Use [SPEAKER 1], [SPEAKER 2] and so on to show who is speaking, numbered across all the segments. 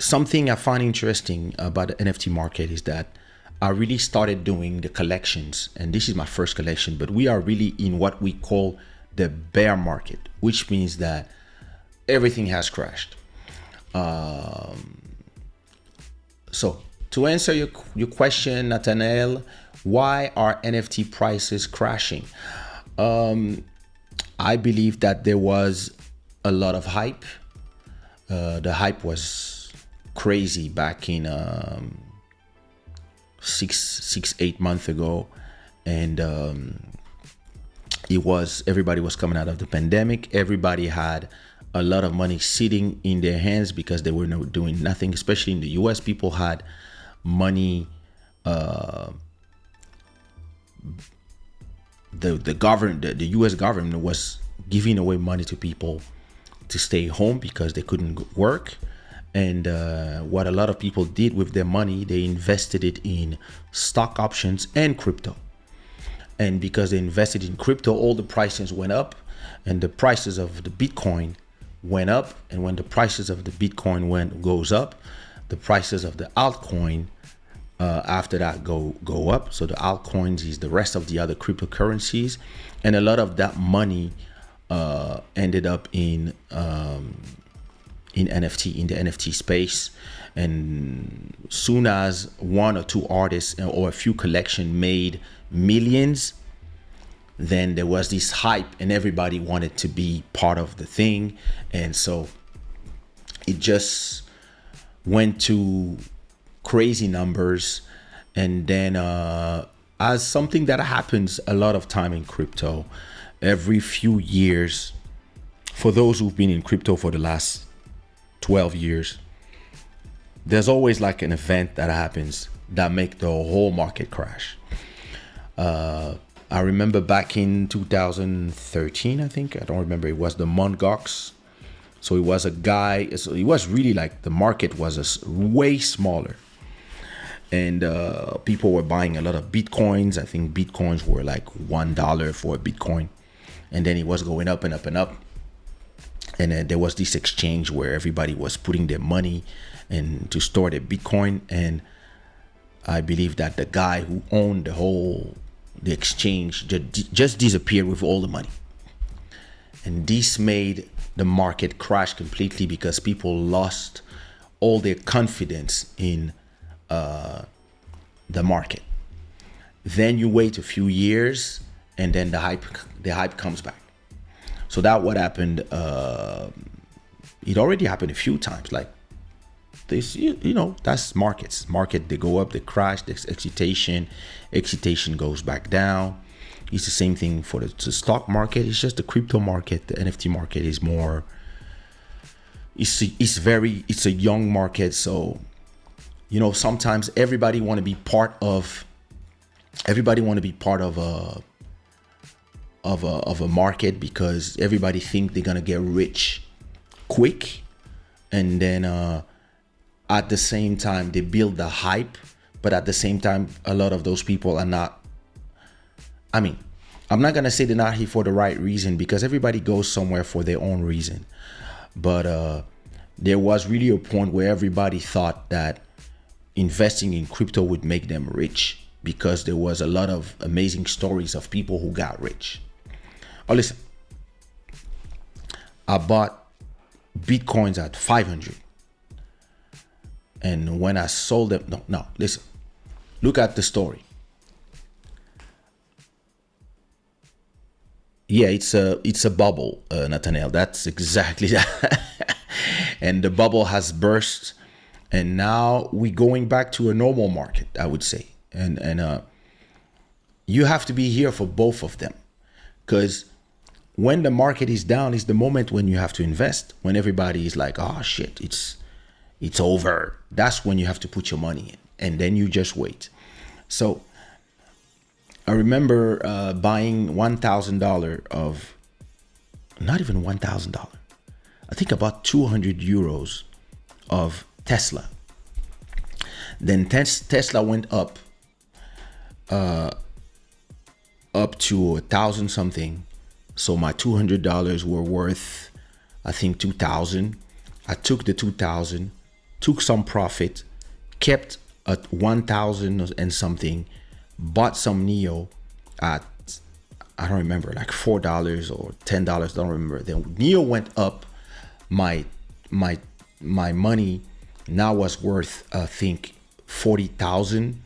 [SPEAKER 1] something I find interesting about the NFT market is that I really started doing the collections, and this is my first collection, but we are really in what we call the bear market, which means that everything has crashed. So to answer your question, Nathaniel, why are NFT prices crashing? I believe that there was a lot of hype. The hype was crazy back in 8 months ago, and everybody was coming out of the pandemic. Everybody had a lot of money sitting in their hands because they were doing nothing. Especially in the U.S., people had money. The U.S. government was giving away money to people to stay home because they couldn't work. And what a lot of people did with their money, they invested it in stock options and crypto. And because they invested in crypto, all the prices went up, and the prices of the Bitcoin went up. And when the prices of the Bitcoin goes up, the prices of the altcoin after that go up. So the altcoins is the rest of the other cryptocurrencies, and a lot of that money ended up in NFT, in the NFT space. And soon as one or two artists or a few collection made millions, then there was this hype and everybody wanted to be part of the thing. And so it just went to crazy numbers. And then as something that happens a lot of time in crypto, every few years, for those who've been in crypto for the last 12 years, there's always like an event that happens that make the whole market crash. I remember back in 2013, I think, I don't remember, it was the Mt. Gox. So it was a guy, so it was really like the market was way smaller. And people were buying a lot of Bitcoins. I think Bitcoins were like $1 for a Bitcoin. And then it was going up and up and up. And then there was this exchange where everybody was putting their money and to store their Bitcoin. And I believe that the guy who owned the exchange just disappeared with all the money. And this made the market crash completely because people lost all their confidence in the market. Then you wait a few years, and then the hype comes back. So that what happened. It already happened a few times. Like this, that's markets. Market, they go up, they crash. There's excitation goes back down. It's the same thing for the stock market. It's just the crypto market, the NFT market is more. It's a young market, so sometimes everybody want to be part of a market because everybody think they're gonna get rich quick, and then at the same time they build the hype, but at the same time a lot of those people are not. I'm not gonna say they're not here for the right reason, because everybody goes somewhere for their own reason. But there was really a point where everybody thought that investing in crypto would make them rich because there was a lot of amazing stories of people who got rich. Oh, listen, I bought Bitcoins at 500. And when I sold them, no, listen, look at the story. Yeah, it's a bubble, Nathaniel. That's exactly that. And the bubble has burst, and now we're going back to a normal market, I would say. And you have to be here for both of them, because when the market is down is the moment when you have to invest. When everybody is like, oh shit, it's over, that's when you have to put your money in, and then you just wait. So I remember buying $1,000 of, not even $1,000, I think about 200 euros of Tesla. Then Tesla went up to 1,000 something. So my $200 were worth, I think, 2,000. I took the 2,000 took some profit, kept at 1,000 and something, bought some Neo at, I don't remember, like $4 or $10, don't remember. Then Neo went up. My money now was worth, I think, 40,000.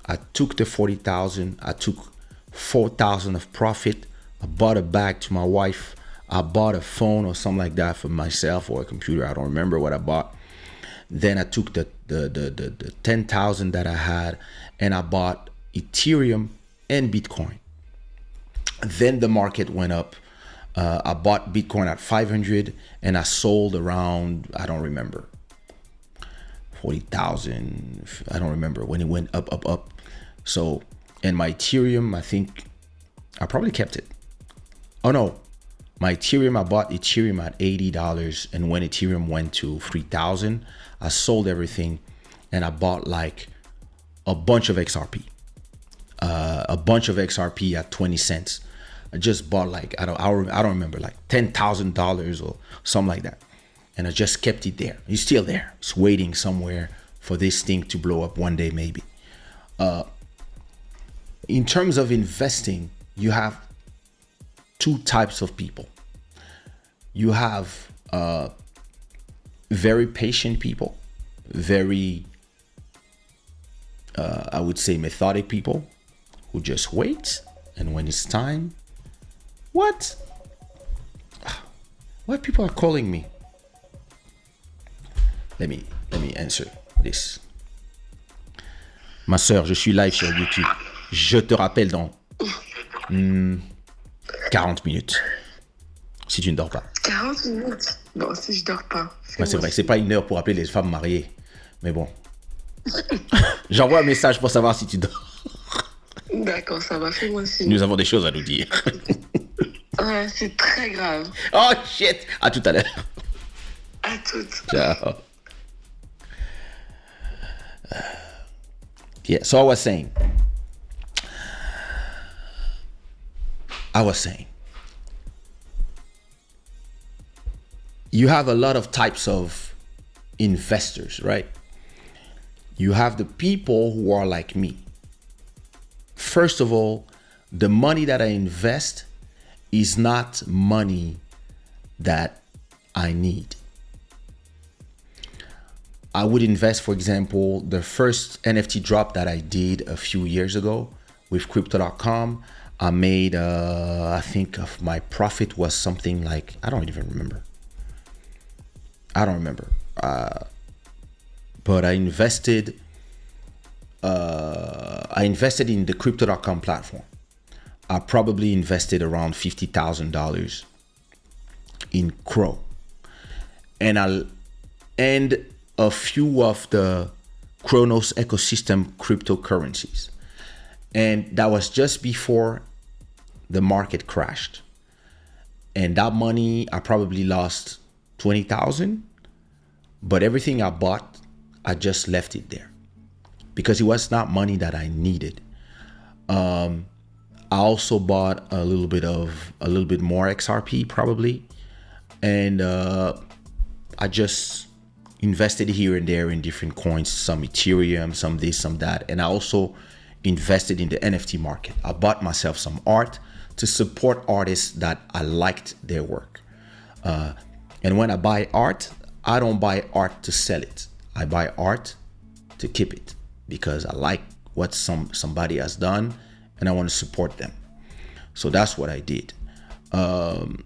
[SPEAKER 1] I took the 40,000. I took 4,000 of profit. I bought a bag to my wife. I bought a phone or something like that for myself, or a computer. I don't remember what I bought. Then I took the 10,000 that I had, and I bought Ethereum and Bitcoin. Then the market went up. I bought Bitcoin at 500 and I sold around, I don't remember, 40,000. I don't remember when it went up. So, and my Ethereum, I think I probably kept it. Oh no, my Ethereum, I bought Ethereum at $80, and when Ethereum went to 3,000, I sold everything and I bought like a bunch of XRP. At 20 cents. I just bought like, I don't remember, like $10,000 or something like that. And I just kept it there. It's still there. It's waiting somewhere for this thing to blow up one day, maybe. In terms of investing, you have two types of people. You have very patient people, very, I would say, methodic people who just wait. And when it's time, what people are calling me? Let me answer this. Ma sœur, je suis live sur YouTube. Je te rappelle dans 40 minutes. Si tu ne dors pas.
[SPEAKER 2] 40 minutes? Bon, si je dors pas.
[SPEAKER 1] Ouais, c'est vrai, c'est pas une heure pour appeler les femmes mariées. Mais bon. J'envoie un message pour savoir si tu dors.
[SPEAKER 2] D'accord, ça va, fais-moi signe.
[SPEAKER 1] Nous avons des choses à nous dire.
[SPEAKER 2] Ouais, c'est très grave.
[SPEAKER 1] Oh shit! À tout à l'heure.
[SPEAKER 2] À toutes.
[SPEAKER 1] Ciao. Yeah, so I was saying, you have a lot of types of investors, right? You have the people who are like me. First of all, the money that I invest is not money that I need. I would invest, for example, the first NFT drop that I did a few years ago with crypto.com. I made, I think of my profit was something like, I don't even remember. But I invested in the crypto.com platform. I probably invested around $50,000 in Crow. And a few of the Chronos ecosystem cryptocurrencies. And that was just before the market crashed. And that money, I probably lost 20,000, but everything I bought, I just left it there because it was not money that I needed. I also bought a little bit more XRP probably. And I just invested here and there in different coins, some Ethereum, some this, some that. And I also invested in the NFT market. I bought myself some art to support artists that I liked their work. And when I buy art, I don't buy art to sell it. I buy art to keep it because I like what somebody has done and I want to support them. So that's what I did. And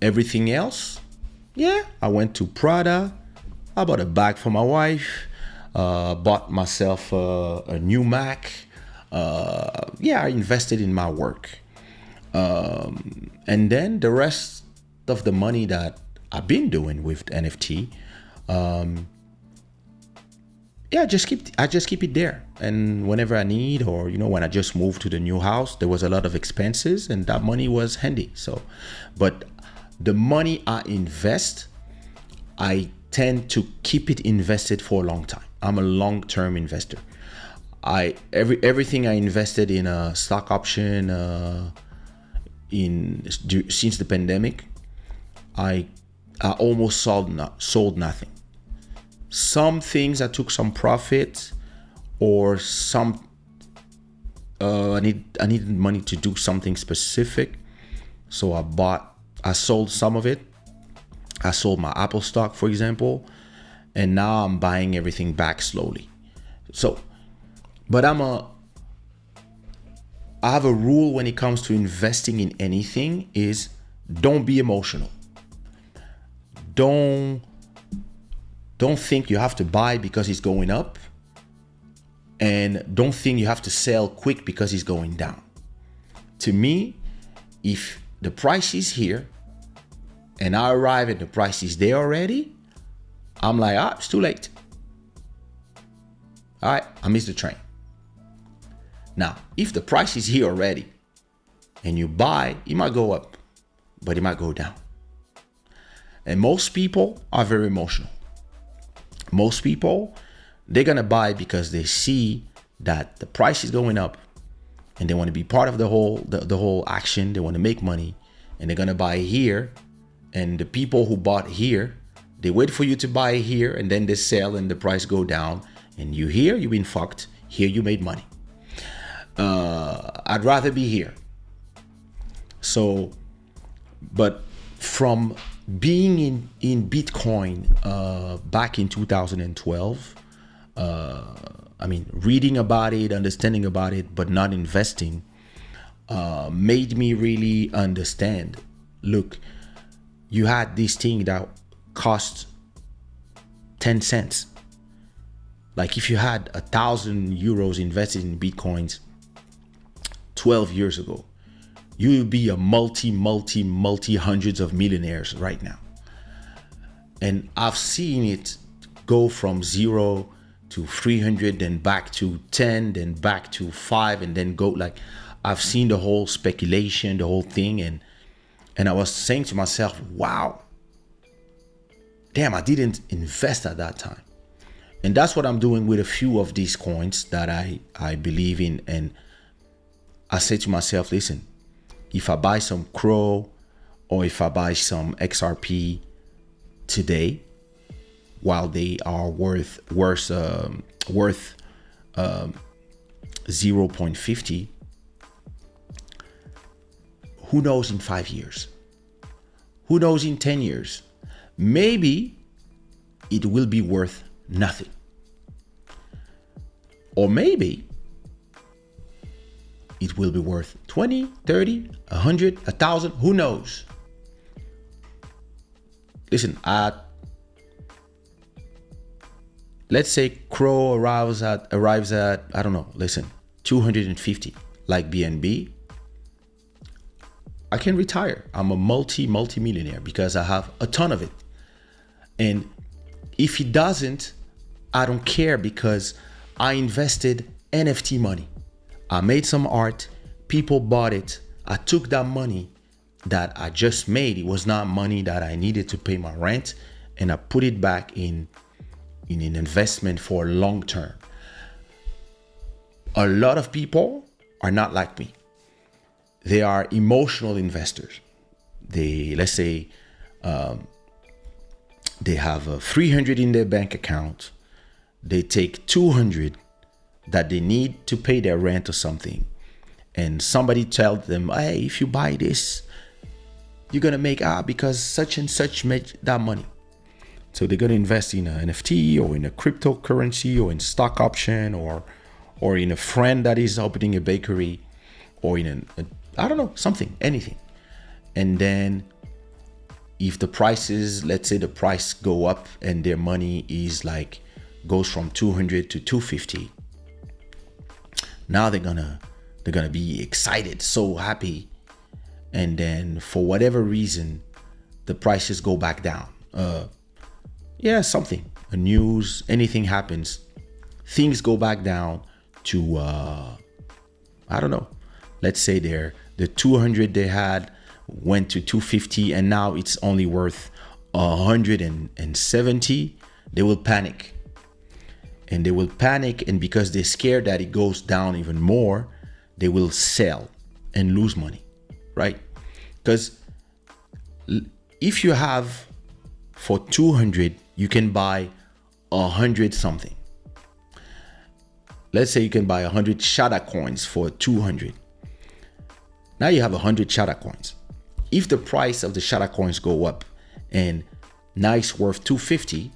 [SPEAKER 1] everything else, yeah, I went to Prada. I bought a bag for my wife. Bought myself a new Mac. Yeah, I invested in my work. And then the rest of the money that I've been doing with NFT, yeah, I just keep it there. And whenever I need, or when I just moved to the new house, there was a lot of expenses, and that money was handy. So, but the money I invest, I tend to keep it invested for a long time. I'm a long-term investor. Everything I invested in a stock option since the pandemic, I I almost sold nothing. Some things I took some profit, or some I needed money to do something specific, so I sold some of it. I sold my Apple stock, for example, and now I'm buying everything back slowly. So, but I have a rule when it comes to investing in anything: is don't be emotional. Don't think you have to buy because it's going up, and don't think you have to sell quick because it's going down. To me, if the price is here and I arrive and the price is there already, I'm like, it's too late. All right, I missed the train. Now, if the price is here already and you buy, it might go up, but it might go down. And most people are very emotional. Most people, they're gonna buy because they see that the price is going up and they want to be part of the whole action. They want to make money, and they're gonna buy here. And the people who bought here, they wait for you to buy here, and then they sell and the price go down. And you here, you've been fucked. Here you made money. I'd rather be here. So, but from being in Bitcoin back in 2012, reading about it, understanding about it, but not investing, made me really understand. Look, you had this thing that cost 10 cents. Like if you had 1,000 euros invested in Bitcoins 12 years ago, you would be a multi hundreds of millionaires right now. And I've seen it go from 0 to 300, then back to 10, then back to 5, and then go like, I've seen the whole speculation, the whole thing. And I was saying to myself, wow, damn, I didn't invest at that time. And that's what I'm doing with a few of these coins that I believe in. And I say to myself, listen, if I buy some Crow or if I buy some XRP today, while they are worth 0.50, who knows in 5 years? Who knows in 10 years? Maybe it will be worth nothing. Or maybe it will be worth 20, 30, 100, 1,000, who knows? Listen, let's say Crow arrives at, I don't know, listen, 250, like BNB. I can retire. I'm a multi-millionaire because I have a ton of it. And if it doesn't, I don't care, because I invested NFT money. I made some art, people bought it. I took that money that I just made. It was not money that I needed to pay my rent, and I put it back in an investment for long term. A lot of people are not like me. They are emotional investors. Let's say they have 300 in their bank account. They take 200 that they need to pay their rent or something, and somebody tells them, hey, if you buy this, you're gonna make because such and such made that money. So they're gonna invest in an NFT or in a cryptocurrency or in stock option or in a friend that is opening a bakery or in I don't know, something, anything. And then if the prices, let's say the price go up and their money is like goes from 200 to 250, now they're gonna be excited, so happy. And then for whatever reason, the prices go back down. Something, a news, anything happens, things go back down to I don't know. Let's say the 200 they had went to 250, and now it's only worth 170. They will panic. And they will panic, and because they're scared that it goes down even more, they will sell and lose money, right? Because if you have for 200, you can buy 100 something. Let's say you can buy 100 Shada coins for 200. Now you have 100 Shada coins. If the price of the Shada coins go up and now it's worth 250,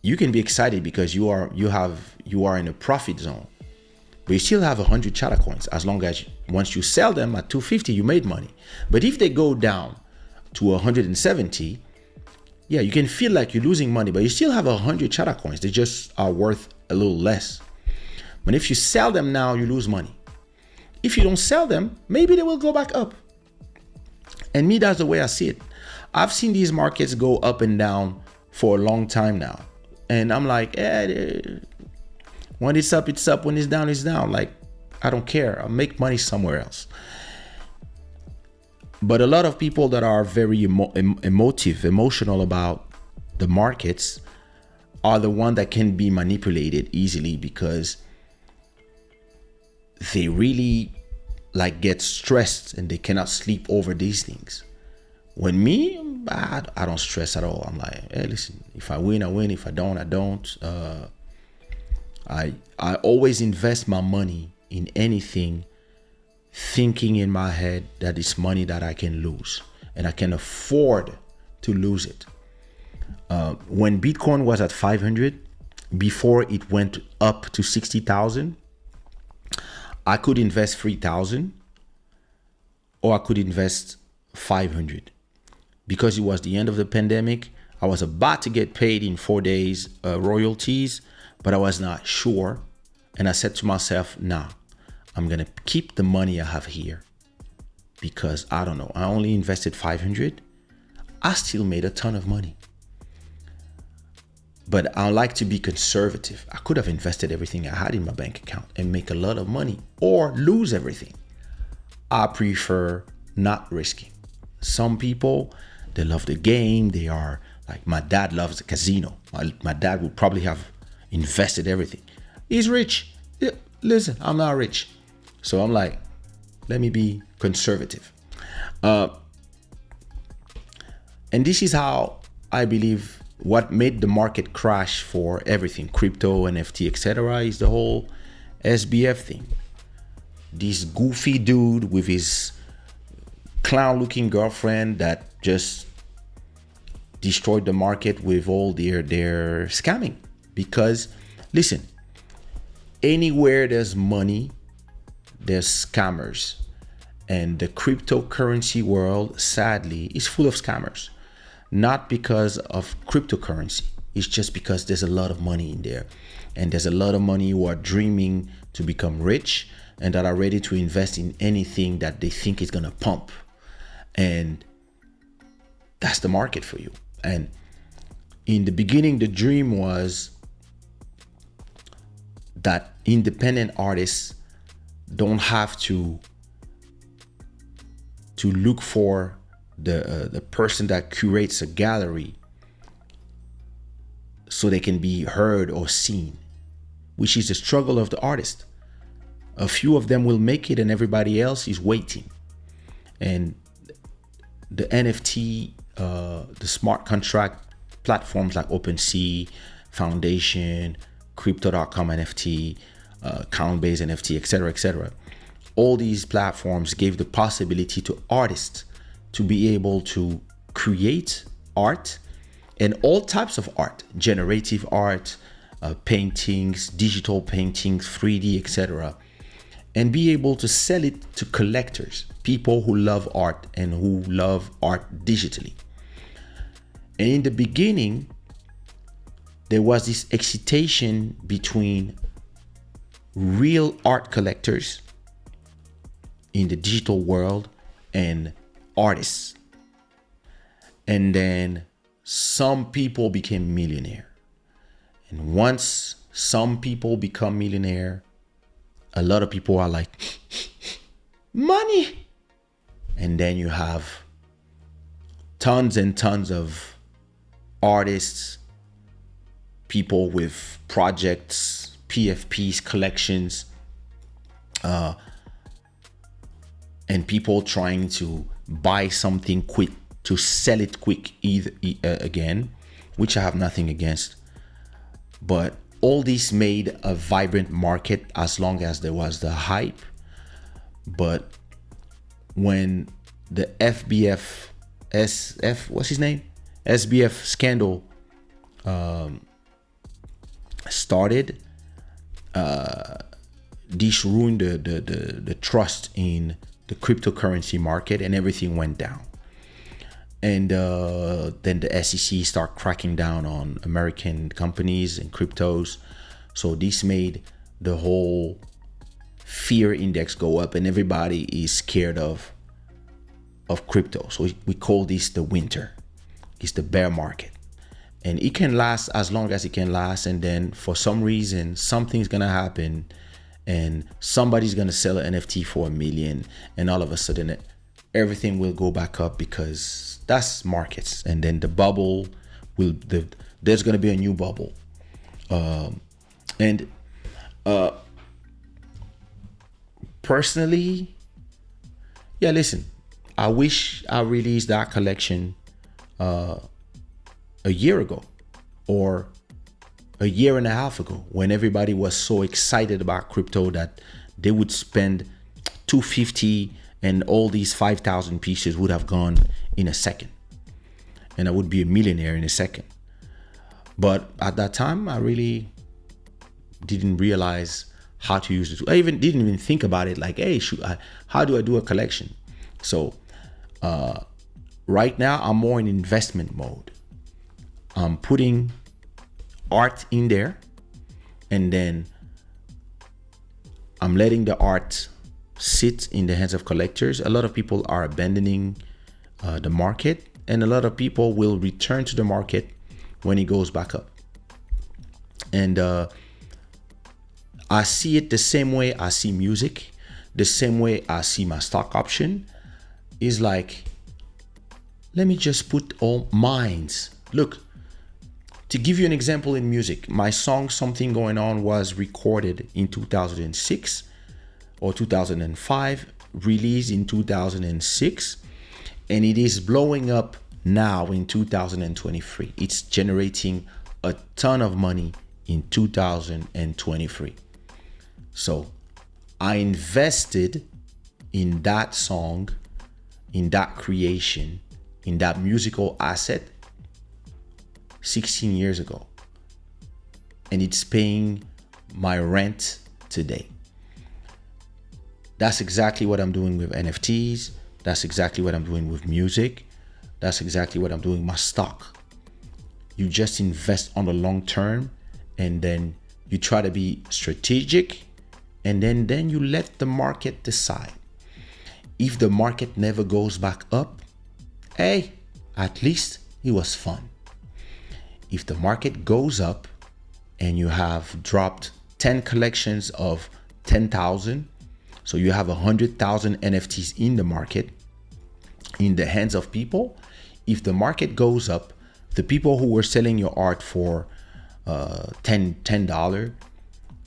[SPEAKER 1] you can be excited because you are in a profit zone. But you still have 100 Shada coins as long as once you sell them at 250, you made money. But if they go down to 170, yeah, you can feel like you're losing money, but you still have 100 Shada coins. They just are worth a little less. But if you sell them now, you lose money. If you don't sell them, maybe they will go back up. And me, that's the way I see it. I've seen these markets go up and down for a long time now. And I'm like, when it's up, it's up. When it's down, it's down. Like, I don't care. I'll make money somewhere else. But a lot of people that are very emotional about the markets are the one that can be manipulated easily because they really like get stressed and they cannot sleep over these things. When me, I don't stress at all. I'm like, hey, listen, if I win, I win. If I don't, I don't. I always invest my money in anything thinking in my head that it's money that I can lose and I can afford to lose it. When Bitcoin was at 500, before it went up to 60,000, I could invest 3,000 or I could invest 500. Because it was the end of the pandemic, I was about to get paid in 4 days royalties, but I was not sure. And I said to myself, nah, I'm going to keep the money I have here because I don't know. I only invested 500. I still made a ton of money. But I like to be conservative. I could have invested everything I had in my bank account and make a lot of money or lose everything. I prefer not risking. Some people, they love the game. They are like, my dad loves the casino. My dad would probably have invested everything. He's rich. Yeah, listen, I'm not rich. So I'm like, let me be conservative. And this is how I believe what made the market crash for everything, crypto, NFT, etc., is the whole SBF thing. This goofy dude with his clown-looking girlfriend that just destroyed the market with all their scamming. Because, listen, anywhere there's money, there's scammers. And the cryptocurrency world, sadly, is full of scammers. Not because of cryptocurrency. It's just because there's a lot of money in there. And there's a lot of money who are dreaming to become rich and that are ready to invest in anything that they think is going to pump. And that's the market for you. And in the beginning, the dream was that independent artists don't have to look for the person that curates a gallery so they can be heard or seen, which is the struggle of the artist. A few of them will make it and everybody else is waiting. And the NFT, the smart contract platforms like OpenSea, Foundation, Crypto.com NFT, Countbase NFT, etc., all these platforms gave the possibility to artists to be able to create art and all types of art, generative art, paintings, digital paintings, 3D, etc., and be able to sell it to collectors, people who love art and who love art digitally. And in the beginning, there was this excitation between real art collectors in the digital world and artists. And then some people became millionaire. And once some people become millionaire, a lot of people are like, money. And then you have tons and tons of artists, people with projects, PFPs, collections, and people trying to buy something quick to sell it quick again, which I have nothing against. But all this made a vibrant market as long as there was the hype. But when the what's his name? SBF scandal started, this ruined the trust in the cryptocurrency market, and everything went down. And then the SEC start cracking down on American companies and cryptos. So this made the whole fear index go up, and everybody is scared of crypto. So we call this the winter. It's the bear market. And it can last as long as it can last. And then for some reason, something's going to happen and somebody's going to sell an NFT for $1 million. And all of a sudden, everything will go back up, because that's markets. And then the bubble there's going to be a new bubble. Personally, yeah, listen, I wish I released that collection a year ago or a year and a half ago, when everybody was so excited about crypto that they would spend $250 and all these 5,000 pieces would have gone in a second, and I would be a millionaire in a second. But at that time, I really didn't realize how to use it. I didn't even think about it like, hey, how do I do a collection? So right now I'm more in investment mode. I'm putting art in there, and then I'm letting the art sit in the hands of collectors. A lot of people are abandoning the market, and a lot of people will return to the market when it goes back up. And I see it the same way I see music, the same way I see my stock option. Is like, let me just put all mines. Look, to give you an example in music, my song Something Going On was recorded in 2006 or 2005, released in 2006, and it is blowing up now in 2023. It's generating a ton of money in 2023. So I invested in that song, in that creation, in that musical asset 16 years ago, and it's paying my rent today. That's exactly what I'm doing with NFTs. That's exactly what I'm doing with music. That's exactly what I'm doing with my stock. You just invest on the long term, and then you try to be strategic, and then you let the market decide. If the market never goes back up, hey, at least it was fun. If the market goes up and you have dropped 10 collections of 10,000, so you have 100,000 NFTs in the market, in the hands of people. If the market goes up, the people who were selling your art for $10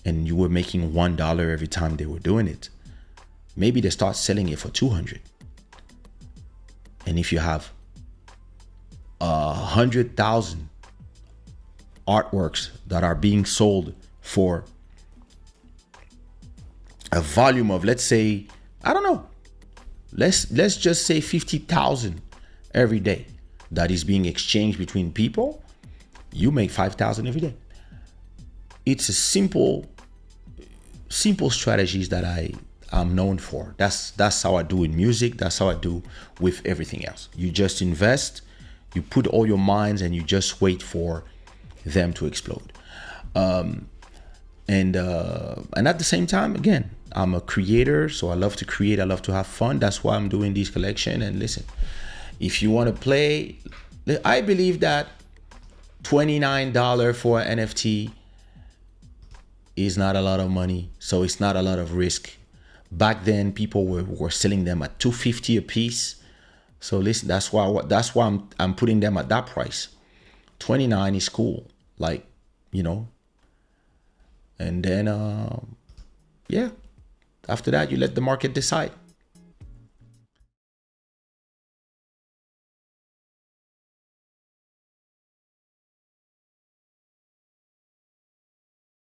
[SPEAKER 1] and you were making $1 every time they were doing it, maybe they start selling it for 200. And if you have 100,000 artworks that are being sold for a volume of, let's say, I don't know, let's just say 50,000 every day that is being exchanged between people, you make 5,000 every day. It's a simple strategies that I'm known for. That's how I do in music. That's how I do with everything else. You just invest, you put all your minds, and you just wait for them to explode. And at the same time, again, I'm a creator, so I love to create. I love to have fun. That's why I'm doing this collection. And listen, if you want to play, I believe that $29 for an NFT is not a lot of money, so it's not a lot of risk. Back then, people were selling them at $250 a piece. So listen, that's why I'm putting them at that price. 29 is cool, like, you know. And then yeah, after that, you let the market decide.